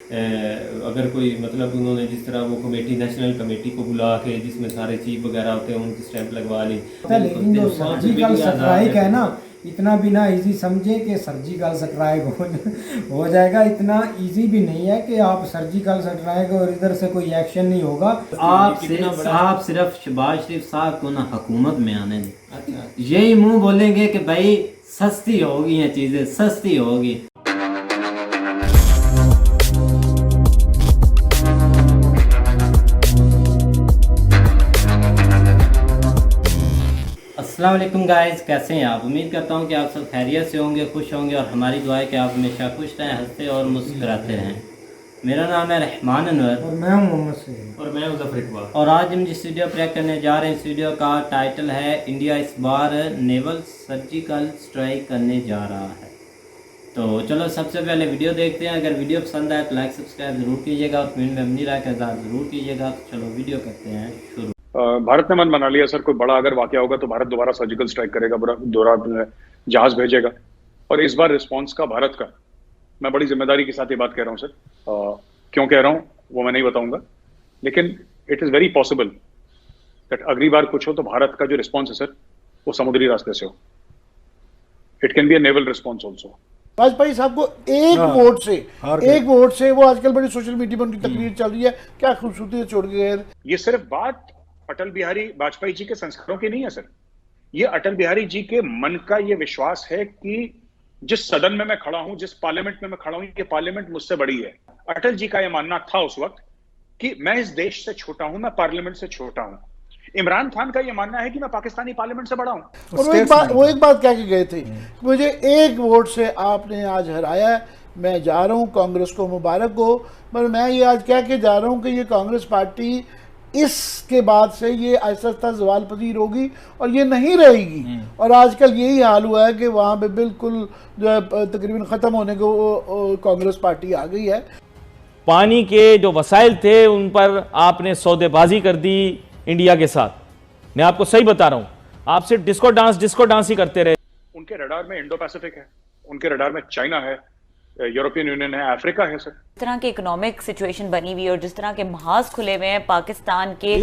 अगर कोई मतलब उन्होंने जिस तरह वो कमेटी नेशनल कमेटी को बुला के जिसमें सारे चीफ वगैरह होते हैं उनकी स्टैंप लगवा ली, लेकिन जो वहाँ पे भी सर्जिकल आज़ाद स्ट्राइक है है। ना, इतना भी ना इजी समझे कि सर्जिकल स्ट्राइक हो जाएगा। इतना इजी भी नहीं है कि आप सर्जिकल स्ट्राइक और इधर से कोई एक्शन नहीं होगा। आप सिर्फ शहबाज शरीफ साहब को ना हुकूमत में आने दें। अच्छा, यही मुंह बोलेंगे कि भाई सस्ती होगी, ये चीजें सस्ती होगी। अस्सलाम वालेकुम गाइस, कैसे हैं आप? उम्मीद करता हूं कि आप सब खैरियत से होंगे, खुश होंगे और हमारी दुआ है कि आप हमेशा खुश रहें, हंसते और मुस्कुराते रहें। मेरा नाम है रहमान अनवर और मैं हूं मोहम्मद सलीम। और मैं मुजफ्फर इकबाल। और आज हम जिस वीडियो प्ले करने जा रहे हैं, इस वीडियो का टाइटल है इंडिया इस बार नेवल सर्जिकल स्ट्राइक करने जा रहा है। तो चलो सबसे पहले वीडियो देखते हैं। अगर वीडियो पसंद आए तो लाइक सब्सक्राइब जरूर कीजिएगा और कमेंट में अपनी राय का इज़हार जरूर कीजिएगा। तो चलो वीडियो करते हैं शुरू। भारत ने मन बना लिया सर, कोई बड़ा अगर वाकया होगा तो भारत दोबारा सर्जिकल स्ट्राइक करेगा, दोबारा जहाज भेजेगा। और इस बार रिस्पांस का भारत का, मैं बड़ी जिम्मेदारी के साथ ये बात कह रहा हूँ सर। क्यों कह रहा हूँ वो मैं नहीं बताऊंगा, लेकिन it is very possible that अगली बार कुछ हो तो भारत का जो रिस्पॉन्स है सर वो समुद्री रास्ते से हो। It can be a naval response also. Vajpayee साहब को एक वोट से वो आजकल बड़ी सोशल मीडिया पर उनकी तकरीर चल रही है, क्या खूबसूरती से छोड़ के गए। ये सिर्फ बात अटल बिहारी वाजपेयी जी के संस्कारों की नहीं है सर, ये अटल बिहारी जी के मन का ये विश्वास है कि जिस सदन में मैं खड़ा हूं, जिस पार्लियामेंट में मैं खड़ा हूं, ये पार्लियामेंट मुझसे बड़ी है। अटल जी का ये मानना था उस वक्त कि मैं इस देश से छोटा हूं, मैं पार्लियामेंट से छोटा हूं। इमरान खान का ये मानना है कि मैं पाकिस्तानी पार्लियामेंट से बड़ा हूं। और वो एक बात कह के गए थे, मुझे एक वोट से आपने आज हराया है, मैं जा रहा हूं, कांग्रेस को मुबारक हो। पर मैं ये आज कह के जा रहा हूं कि ये कांग्रेस पार्टी इसके बाद से ये आहिस्ता आहिस्ता ज़वाल पजीर होगी और ये नहीं रहेगी। और आजकल यही हाल हुआ है कि वहाँ पे बिल्कुल जो है तकरीबन ख़त्म होने को कांग्रेस पार्टी आ गई है। पानी के जो वसाइल थे उन पर आपने सौदेबाजी कर दी इंडिया के साथ। मैं आपको सही बता रहा हूँ, आप सिर्फ डिस्को डांस ही करते रहे। उनके रडार में इंडो पैसिफिक है, उनके रडार में चाइना है, यूरोपियन यूनियन है, अफ्रीका है सर। जिस तरह की इकोनॉमिक सिचुएशन बनी हुई और जिस तरह के महाज खुले हुए हैं पाकिस्तान के।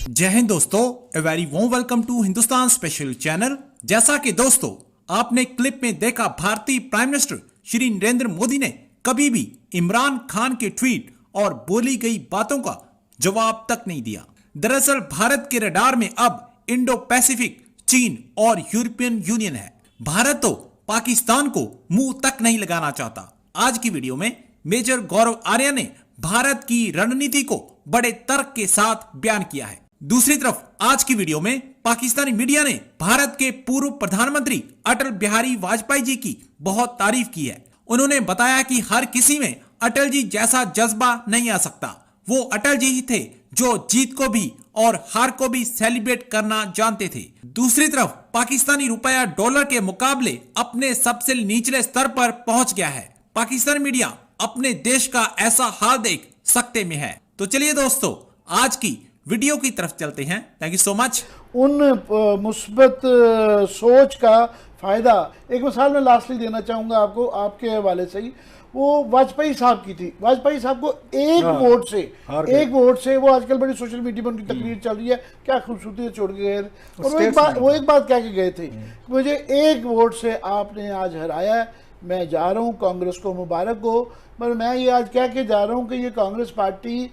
जय हिंद दोस्तों, a very warm welcome to Hindustan special channel. जैसा कि दोस्तों आपने क्लिप में देखा, भारतीय प्राइम मिनिस्टर श्री नरेंद्र मोदी ने कभी भी इमरान खान के ट्वीट और बोली गई बातों का जवाब तक नहीं दिया। दरअसल भारत के रडार में अब इंडो पैसिफिक, चीन और यूरोपियन यूनियन है। भारत तो पाकिस्तान को मुंह तक नहीं लगाना चाहता। आज की वीडियो में मेजर गौरव आर्या ने भारत की रणनीति को बड़े तर्क के साथ बयान किया है। दूसरी तरफ आज की वीडियो में पाकिस्तानी मीडिया ने भारत के पूर्व प्रधानमंत्री अटल बिहारी वाजपेयी जी की बहुत तारीफ की है। उन्होंने बताया कि हर किसी में अटल जी जैसा जज्बा नहीं आ सकता। वो अटल जी ही थे जो जीत को भी और हार को भी सेलिब्रेट करना जानते थे। दूसरी तरफ पाकिस्तानी रुपया डॉलर के मुकाबले अपने सबसे निचले स्तर पर पहुंच गया है। पाकिस्तानी मीडिया अपने देश का ऐसा हाल देख सकते में है। तो चलिए दोस्तों आज की वीडियो की तरफ चलते हैं। Thank you so much. उन मुस्बत सोच का फायदा एक मिसाल में लास्टली देना चाहूँगा आपको, आपके हवाले से ही। वो वाजपेयी साहब की थी। वाजपेयी साहब को एक वोट से वो आजकल बड़ी सोशल मीडिया पर उनकी तकरीर चल रही है, क्या खूबसूरती से छोड़ के गए। और वो एक बात कह के गए थे, मुझे एक वोट से आपने आज हराया है, मैं जा रहा हूँ, कांग्रेस को मुबारक हो। पर मैं ये आज कह के जा रहा हूँ कि ये कांग्रेस पार्टी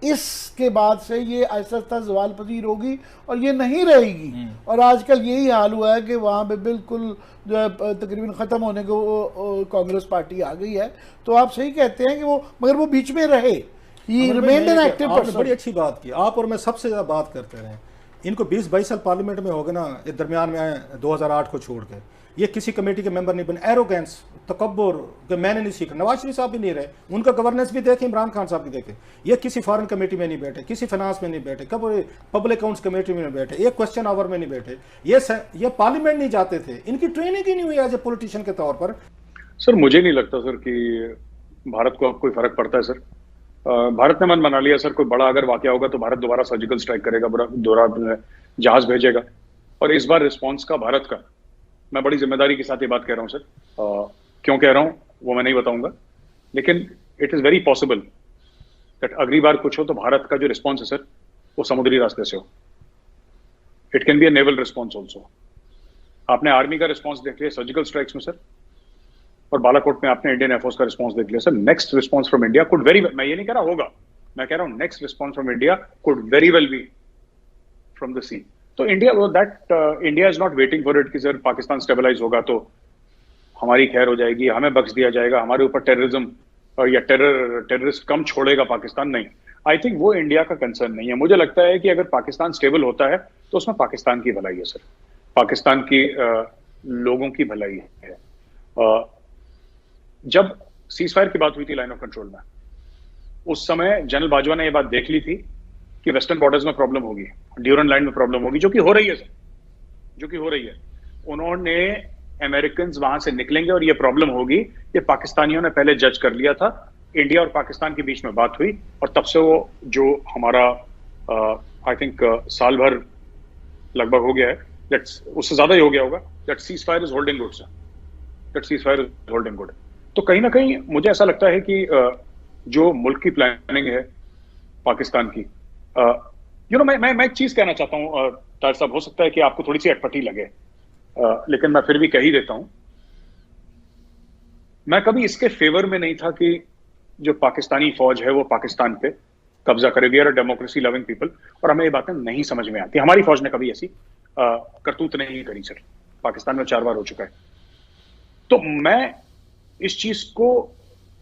इसके बाद से ये आहिस्ता आहिस्ता ज़वाल पजीर होगी और ये नहीं रहेगी। और आजकल यही हाल हुआ है कि वहाँ पे बिल्कुल जो है तकरीबन ख़त्म होने को कांग्रेस पार्टी आ गई है। तो आप सही कहते हैं कि वो, मगर वो बीच में रहे, ही रिमेन्ड एन एक्टिव पर्सन। बड़ी अच्छी बात की आप और मैं, सबसे ज़्यादा बात करते रहे। इनको 20-22 साल पार्लियामेंट में हो गए ना, इस दरमियान में 2008 को छोड़ के ये किसी कमेटी के मेंबर नहीं बने। एरोगेंस, तकब्बुर कि मैंने नहीं सीखा। नवाज शरीफ साहब भी नहीं रहे, उनका गवर्नेंस भी देखें, इमरान खान साहब भी देखें। ये किसी फॉरेन कमेटी में नहीं बैठे, किसी फाइनेंस में नहीं बैठे, कब पब्लिक अकाउंट्स कमेटी में नहीं बैठे, एक क्वेश्चन आवर में नहीं बैठे, ये पार्लियामेंट नहीं जाते थे। इनकी ट्रेनिंग ही नहीं हुई एज ए पॉलिटिशियन के तौर पर। सर मुझे नहीं लगता सर कि भारत को अब कोई फर्क पड़ता है सर। भारत ने मन बना लिया सर, कोई बड़ा अगर वाकया होगा तो भारत दोबारा सर्जिकल स्ट्राइक करेगा, दोबारा जहाज भेजेगा। और इस बार रिस्पॉन्स का भारत का, मैं बड़ी जिम्मेदारी के साथ ये बात कह रहा हूँ सर। क्यों कह रहा हूँ वो मैं नहीं बताऊंगा, लेकिन it is very possible that अगली बार कुछ हो तो भारत का जो रिस्पॉन्स है सर वो समुद्री रास्ते से हो. It can be a naval response also. आपने आर्मी का रिस्पॉन्स देख लिया सर्जिकल स्ट्राइक्स में सर, और बालाकोट में आपने इंडियन एयरफोर्स का रिस्पॉन्स देख लिया sir. Next response from India could very, मैं ये नहीं कह रहा होगा, मैं कह रहा हूं next response from India could very well be from the sea. तो India India is not waiting for it कि सर पाकिस्तान स्टेबलाइज होगा तो हमारी खैर हो जाएगी, हमें बख्श दिया जाएगा, हमारे ऊपर टेररिज्म या टेररिस्ट कम छोड़ेगा पाकिस्तान. नहीं, आई थिंक वो इंडिया का कंसर्न नहीं है. मुझे लगता है कि अगर पाकिस्तान स्टेबल होता है तो उसमें पाकिस्तान की भलाई है सर, पाकिस्तान की लोगों की भलाई है. जब सीज फायर की बात हुई थी लाइन ऑफ कंट्रोल में, उस समय जनरल बाजवा ने यह बात देख ली थी कि वेस्टर्न बॉर्डर्स में प्रॉब्लम होगी, ड्यूरन लाइन में प्रॉब्लम होगी, जो कि हो रही है सर, जो कि हो रही है. उन्होंने अमेरिकन वहां से निकलेंगे और ये प्रॉब्लम होगी, ये पाकिस्तानियों ने पहले जज कर लिया था. इंडिया और पाकिस्तान के बीच में बात हुई और तब से वो जो हमारा आई थिंक साल भर लगभग हो गया है, उससे ज्यादा ही हो गया होगा, that cease fire is holding good sir, that cease fire is holding good. तो कहीं ना कहीं मुझे ऐसा लगता है कि जो मुल्क की प्लानिंग है पाकिस्तान की, मैं एक चीज कहना चाहता हूँ तार साहब, हो सकता है कि आपको थोड़ी सी अटपटी लगे, लेकिन मैं फिर भी कह ही देता हूं. मैं कभी इसके फेवर में नहीं था कि जो पाकिस्तानी फौज है वो पाकिस्तान पे कब्जा करे. We are a democracy loving people, और हमें ये बातें नहीं समझ में आती. हमारी फौज ने कभी ऐसी करतूत नहीं करी सर, पाकिस्तान में 4 बार हो चुका है. तो मैं इस चीज को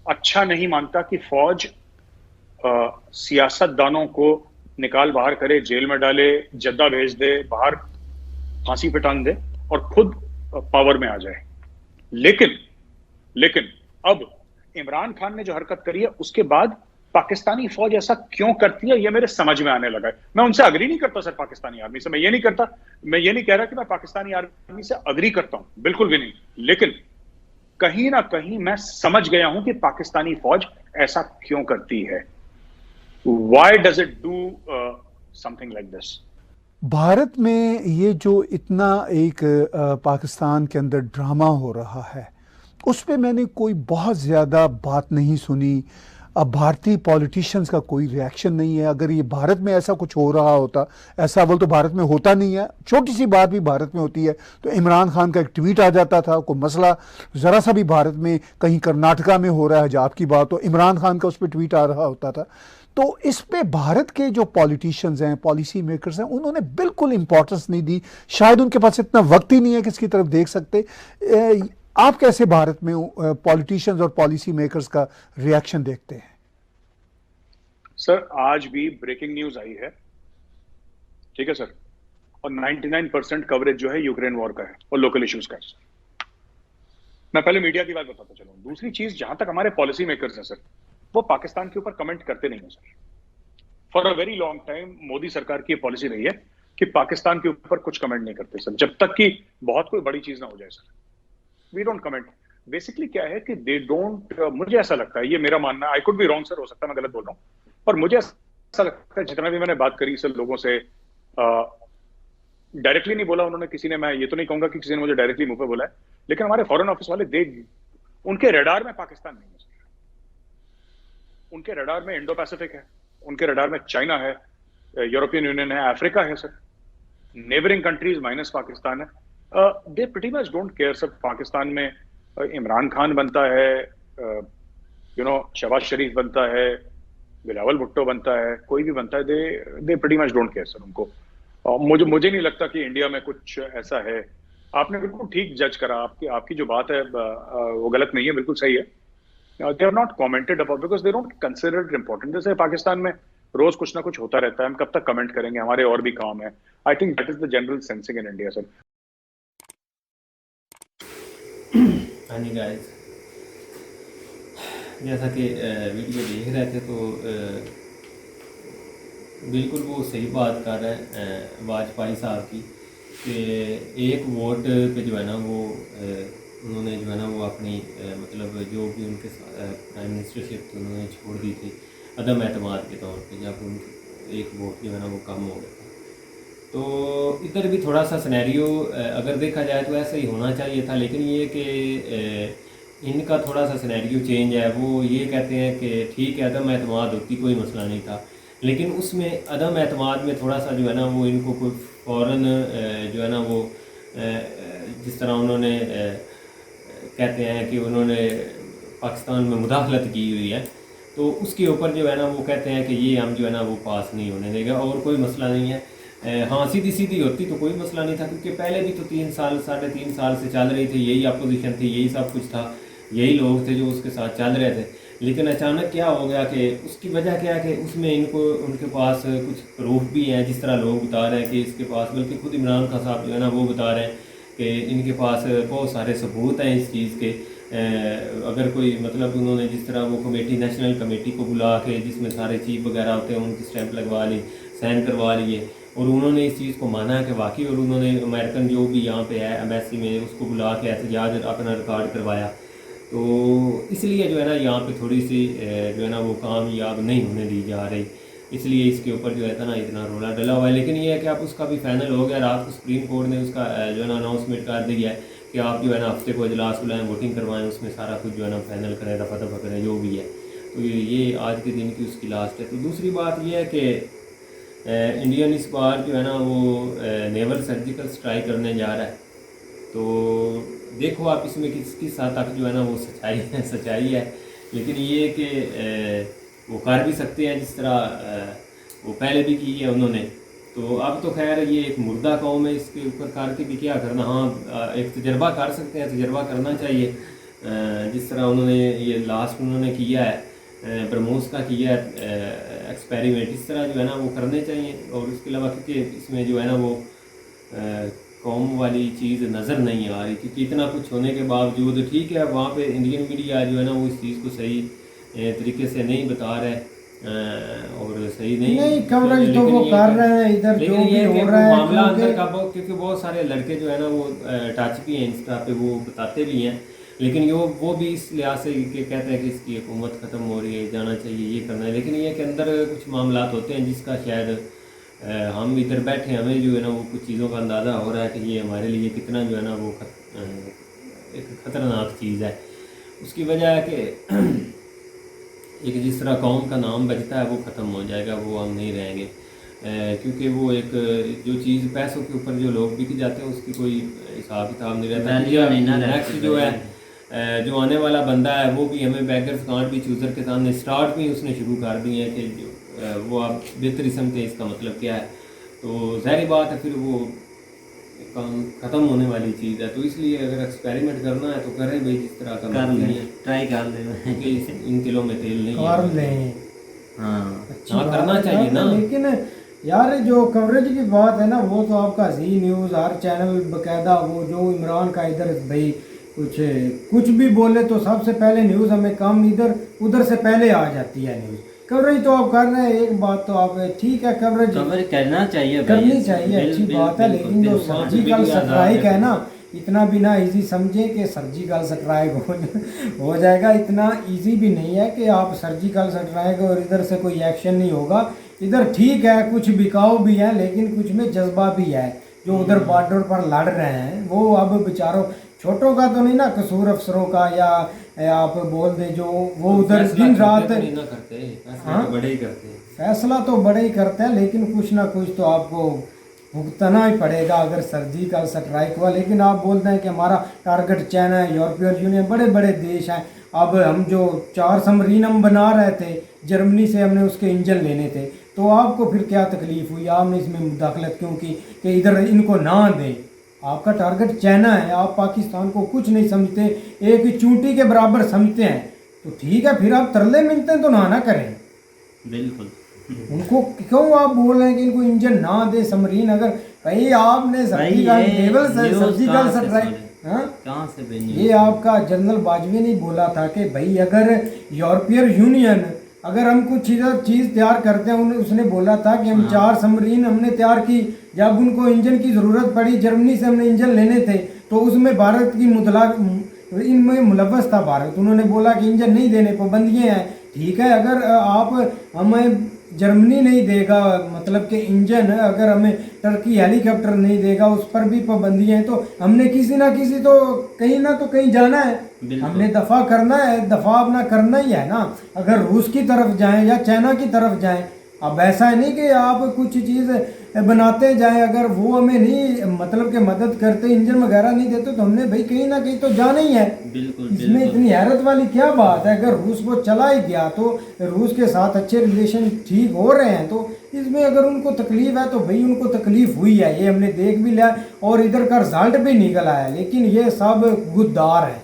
अच्छा नहीं मानता कि फौज सियासतदानों को निकाल बाहर करे, जेल में डाले, जद्दा भेज दे, बाहर फांसी पे टांग दे और खुद पावर में आ जाए. लेकिन अब इमरान खान ने जो हरकत करी है उसके बाद पाकिस्तानी फौज ऐसा क्यों करती है ये मेरे समझ में आने लगा है. मैं उनसे अग्री नहीं करता सर, पाकिस्तानी आर्मी से मैं ये नहीं कह रहा कि मैं पाकिस्तानी आर्मी से अग्री करता हूं, बिल्कुल भी नहीं. लेकिन कहीं ना कहीं मैं समझ गया हूं कि पाकिस्तानी फौज ऐसा क्यों करती है. Why does it do something like this. Bharat में ये जो इतना एक पाकिस्तान के अंदर ड्रामा हो रहा है, उस पर मैंने कोई बहुत ज़्यादा बात नहीं सुनी. अब भारतीय पॉलिटिशियंस का कोई रिएक्शन नहीं है. अगर ये भारत में ऐसा कुछ हो रहा होता, ऐसा बोल तो भारत में होता नहीं है, छोटी सी बात भी भारत में होती है तो इमरान खान का एक ट्वीट आ जाता था. कोई मसला ज़रा सा भी भारत में कहीं कर्नाटका में हो रहा है, जब की बात हो, इमरान खान का उस पर ट्वीट आ रहा होता था. तो इस पे भारत के जो पॉलिटिशियंस हैं, पॉलिसी मेकर्स हैं, उन्होंने बिल्कुल इंपॉर्टेंस नहीं दी. शायद उनके पास इतना वक्त ही नहीं है कि इसकी तरफ देख सकते. आप कैसे भारत में पॉलिटिशियंस और पॉलिसी मेकर्स का रिएक्शन देखते हैं? सर आज भी ब्रेकिंग न्यूज आई है, ठीक है सर, और 99% कवरेज जो है यूक्रेन वॉर का है और लोकल इश्यूज का है. मैं पहले मीडिया की बात बताता चलूं. दूसरी चीज, जहां तक हमारे पॉलिसी मेकर्स हैं सर, वो पाकिस्तान के ऊपर कमेंट करते नहीं है sir. For a very long time Modi सरकार की पॉलिसी रही है कि पाकिस्तान के ऊपर कुछ कमेंट नहीं करते सर, जब तक कि बहुत कोई बड़ी चीज ना हो जाए sir. We don't comment. Basically क्या है कि दे डोंट, मुझे ऐसा लगता है, ये मेरा मानना है, I could be wrong sir, हो सकता है मैं गलत बोल रहा हूँ, पर मुझे ऐसा लगता है जितना भी मैंने बात करी सर लोगों से, डायरेक्टली नहीं बोला उन्होंने, किसी ने, मैं ये तो नहीं कहूंगा कि किसी ने मुझे डायरेक्टली मुंह पे बोला है, लेकिन हमारे फॉरेन ऑफिस वाले उनके रडार में पाकिस्तान नहीं है सर. उनके रडार में इंडो पैसिफिक है, उनके रडार में चाइना है, यूरोपियन यूनियन है, अफ्रीका है sir, neighbouring countries minus Pakistan है. They pretty much don't care sir. Pakistan में इमरान खान बनता है, शहबाज शरीफ बनता है, बिलावल भुट्टो बनता है, कोई भी बनता है, they pretty much don't care sir उनको. मुझे नहीं लगता कि इंडिया में कुछ ऐसा है. आपने बिल्कुल ठीक जज करा, आपकी जो बात है वो गलत नहीं है, बिल्कुल सही है. They are not commented about because they don't consider it important. जैसे पाकिस्तान में रोज कुछ ना कुछ होता रहता है, हम कब तक कमेंट करेंगे, हमारे और भी काम है. I think that is the general sensing in India sir. हाँ जी गाइस, जैसा कि वीडियो देख रहे थे तो बिल्कुल वो सही बात कर रहे हैं वाजपेयी साहब की कि एक वोट पे जो है ना वो उन्होंने जो है ना वो अपनी मतलब जो भी उनके प्राइम मिनिस्टरशिप थी उन्होंने छोड़ दी थी अदम एतमाद के तौर पे, जब उनके एक वोट जो है ना वो कम हो गया था. तो इधर भी थोड़ा सा सिनेरियो अगर देखा जाए तो ऐसा ही होना चाहिए था, लेकिन ये कि इनका थोड़ा सा सिनेरियो चेंज है। वो ये कहते हैं कि ठीक है अदम एतमाद होती कोई मसला नहीं था, लेकिन उसमें अदम एतमाद में थोड़ा सा जो है ना वो इनको कोई फ़ौरन जो है ना वो जिस तरह उन्होंने कहते हैं कि उन्होंने पाकिस्तान में मुदाखलत की हुई है, तो उसके ऊपर जो है ना वो कहते हैं कि ये हम जो है ना वो पास नहीं होने देंगे और कोई मसला नहीं है। हाँ सीधी सीधी होती तो कोई मसला नहीं था, क्योंकि पहले भी तो 3 साल 3.5 साल से चल रही थी, यही अपोजिशन थी, यही सब कुछ था, यही लोग थे जो उसके साथ चल रहे थे। लेकिन अचानक क्या हो गया कि उसकी वजह क्या है कि उसमें इनको उनके पास कुछ प्रूफ भी हैं, जिस तरह लोग बता रहे हैं कि इसके पास, बल्कि खुद इमरान खान साहब जो है ना वो बता रहे हैं कि इनके पास बहुत सारे सबूत हैं इस चीज़ के। अगर कोई मतलब उन्होंने जिस तरह वो कमेटी, नेशनल कमेटी को बुला के जिसमें सारे चीफ वगैरह होते हैं उनकी स्टैंप लगवा ली, साइन करवा लिए, और उन्होंने इस चीज़ को माना है कि वाकई, और उन्होंने अमेरिकन जो भी यहाँ पे है एम्बेसी में उसको बुला के एहतजाज अपना रिकॉर्ड करवाया। तो इसलिए जो है ना यहाँ पे थोड़ी सी जो है ना वो कामयाब नहीं होने दी जा रही, इसलिए इसके ऊपर जो है ना इतना रोला डला हुआ है। लेकिन ये है कि आप उसका भी फाइनल हो गया, रात को सुप्रीम कोर्ट ने उसका जो है ना अनाउंसमेंट कर दिया है कि आप जो है ना हफ्ते को इजलास बुलाएं, वोटिंग करवाएं, उसमें सारा कुछ जो है ना फाइनल करें, रफा दफा करें, जो भी है। तो ये आज के दिन की उसकी लास्ट है। तो दूसरी बात ये है कि इंडियन इस बार जो है ना वो नेवल सर्जिकल स्ट्राइक करने जा रहा है। तो देखो आप इसमें किस हद तक जो है ना वो सच्चाई है, लेकिन ये कि वो कर भी सकते हैं जिस तरह वो पहले भी की है उन्होंने। तो अब तो खैर ये एक मुर्दा कौम है, इसके ऊपर करके भी क्या करना। हाँ एक तजर्बा कर सकते हैं, तजर्बा करना चाहिए, जिस तरह उन्होंने ये लास्ट उन्होंने किया है ब्रह्मोस का किया है एक्सपेरिमेंट, इस तरह जो है ना वो करने चाहिए। और इसके अलावा क्योंकि इसमें जो है ना वो कौम वाली चीज़ नज़र नहीं आ रही, क्योंकि इतना कुछ होने के बावजूद ठीक है वहाँ पे इंडियन मीडिया जो है ना वो इस चीज़ को सही तरीके से नहीं बता रहे और सही नहीं कवरेज तो वो कर रहे हैं इधर जो भी हो रहा है मामला अंदर का, क्योंकि बहुत सारे लड़के जो है ना वो टच भी हैं इंस्टा पे, वो बताते भी हैं, लेकिन वो भी इस लिहाज से कि कहते हैं कि इसकी हुकूमत ख़त्म हो रही है, जाना चाहिए, ये करना है। लेकिन ये कि अंदर कुछ मामला होते हैं जिसका शायद हम इधर बैठे हमें जो है ना वो कुछ चीज़ों का अंदाज़ा हो रहा है कि ये हमारे लिए कितना जो है ना वो एक ख़तरनाक चीज़ है। उसकी वजह है कि एक जिस तरह कौम का नाम बचता है वो ख़त्म हो जाएगा, वो हम नहीं रहेंगे, क्योंकि वो एक जो चीज़ पैसों के ऊपर जो लोग बिक जाते हैं उसकी कोई हिसाब किताब नहीं रहता। नेक्स्ट जो है जो आने वाला बंदा है वो भी हमें बैगर्स कांट भी चूज़र के सामने स्टार्ट भी उसने शुरू कर दिए हैं कि वो आप बेहतरी समझते हैं इसका मतलब क्या है। तो ज़ाहिर बात है फिर वो काम ख़त्म होने वाली चीज़ है। तो इसलिए अगर एक्सपेरिमेंट करना है तो करें भाई, जिस तरह का कर लें, ट्राई कर लें, क्योंकि इन किलों में तेल नहीं कर है। लें, हाँ करना चाहिए ना। लेकिन यार जो कवरेज की बात है ना वो तो आपका जी न्यूज़ हर चैनल बकायदा वो जो इमरान का इधर भाई कुछ भी बोले तो सबसे पहले न्यूज़ हमें कम इधर उधर से पहले आ जाती है न्यूज़। कवरेज तो आप कर रहे हैं, एक बात तो आप ठीक है कवरेज करना चाहिए, करनी चाहिए, अच्छी बात है, लेकिन जो सर्जिकल स्ट्राइक है ना इतना भी ना इजी समझे कि सर्जिकल स्ट्राइक हो जाएगा, इतना इजी भी नहीं है कि आप सर्जिकल स्ट्राइक और इधर से कोई एक्शन नहीं होगा। इधर ठीक है कुछ बिकाऊ भी है, लेकिन कुछ में जज्बा भी है, जो उधर बॉर्डर पर लड़ रहे हैं वो अब बेचारों छोटों का तो नहीं ना कसूर, अफसरों का या आप बोल दे जो वो उधर दिन रात बड़े ही करते हैं, फैसला तो बड़े ही करते हैं, लेकिन कुछ ना कुछ तो आपको भुगतना ही पड़ेगा अगर सर्जिकल स्ट्राइक हुआ। लेकिन आप बोलते हैं कि हमारा टारगेट चाइना है, यूरोपियन यूनियन, बड़े बड़े देश हैं। अब हम जो 4 सबमरीन हम बना रहे थे, जर्मनी से हमने उसके इंजन लेने थे, तो आपको फिर क्या तकलीफ हुई, आपने इसमें मुदाखलत क्यों की कि इधर इनको ना दें। आपका टारगेट चाइना है, आप पाकिस्तान को कुछ नहीं समझते, एक चूंटी के बराबर समझते हैं, तो ठीक है फिर आप तरले मिलते हैं तो ना करें। बिल्कुल उनको क्यों आप बोल रहे हैं कि इनको इंजन ना दे सबमरीन, अगर भाई आपने सर्जिकल स्ट्राइक कहाँ से ये आपका जनरल बाजवा ने बोला था कि भाई अगर यूरोपियन यूनियन अगर हम कुछ चीज़ तैयार करते हैं, उसने बोला था कि हम 4 सबमरीन हमने तैयार की, जब उनको इंजन की ज़रूरत पड़ी, जर्मनी से हमने इंजन लेने थे तो उसमें भारत की इनमें मुलव्वस था भारत, उन्होंने बोला कि इंजन नहीं देने, पाबंदियाँ हैं। ठीक है अगर आप हमें जर्मनी नहीं देगा, मतलब कि इंजन, अगर हमें टर्की हेलीकॉप्टर नहीं देगा, उस पर भी पाबंदियां हैं, तो हमने किसी ना किसी तो कहीं जाना है, हमने दफा करना है, दफा अपना करना ही है ना। अगर रूस की तरफ जाएं या चाइना की तरफ जाएं, अब ऐसा है नहीं कि आप कुछ चीज़ बनाते जाएं, अगर वो हमें नहीं मतलब कि मदद करते, इंजन वगैरह नहीं देते, तो हमने भाई कहीं ना कहीं तो जाना ही है। बिल्कुल इसमें इतनी हैरत वाली क्या बात है? अगर रूस वो चला ही गया तो रूस के साथ अच्छे रिलेशन ठीक हो रहे हैं, तो इसमें अगर उनको तकलीफ है तो भाई उनको तकलीफ हुई है, ये हमने देख भी लिया और इधर का रिजल्ट भी निकल आया। लेकिन ये सब गुद्दार है,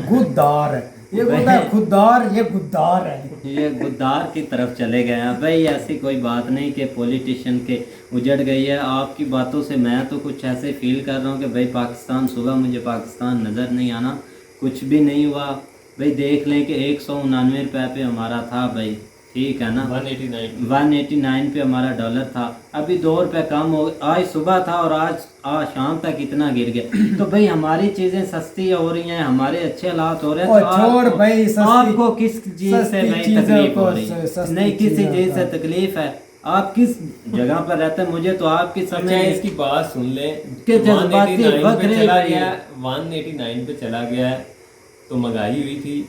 गुद्दार है, ये होता है खुददार, ये गुद्दार है, ये गुद्दार की तरफ चले गए हैं भाई। ऐसी कोई बात नहीं कि पॉलिटिशियन के उजड़ गई है। आपकी बातों से मैं तो कुछ ऐसे फील कर रहा हूँ कि भाई पाकिस्तान, सुबह मुझे पाकिस्तान नज़र नहीं आना, कुछ भी नहीं हुआ भाई। देख लें कि 199 रुपये पे हमारा था भाई, ठीक है ना, 189 पे हमारा डॉलर था, अभी 2 रुपये कम हो, आज सुबह था और आज शाम तक इतना गिर गया। तो भाई हमारी चीज़ें सस्ती हो रही हैं, हमारे अच्छे हालात हो रहे हैं, तो भाई आपको किस चीज़ से भाई तकलीफ हो रही है? नहीं, किसी चीज़ से तकलीफ है? आप किस जगह पर रहते हैं? मुझे तो आपकी समझ इसकी बात सुन ले कि जज्बाती वक्त चला गया, 189 पे चला गया, तो महंगाई हुई थी,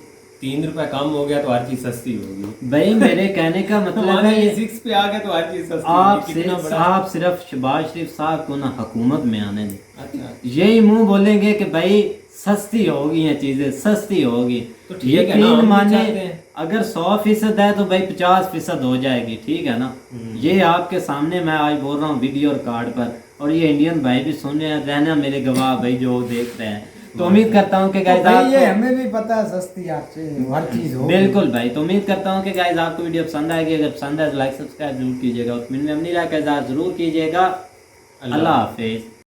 3 रुपए कम हो गया तो हर चीज सस्ती होगी भाई। मेरे कहने का मतलब है 6 पे आ गया तो हर चीज सस्ती होगी। आप सिर्फ शहबाज शरीफ साहब को ना हुकूमत में आने दें, अच्छा, यही मुंह बोलेंगे कि भाई सस्ती होगी, ये चीजें सस्ती होगी, तो ठीक है ना, यकीन हम भी माने चाहते हैं। अगर 100% है तो भाई 50% हो जाएगी, ठीक है ना। ये आपके सामने मैं आज बोल रहा हूँ वीडियो रिकॉर्ड पर, और ये इंडियन भाई भी सुन रहे हैं, रहना मेरे गवाह भाई जो देख रहे हैं। तो उम्मीद करता हूँ कि गाइस आपको, ये हमें भी पता है सस्ती हर चीज हो, बिल्कुल भाई। तो उम्मीद करता हूँ कि गाइस आपको वीडियो पसंद आएगी। अगर पसंद है तो लाइक सब्सक्राइब जरूर कीजिएगा, और कमेंट में अपनी राय का इज़हार जरूर कीजिएगा। अल्लाह हाफिज़।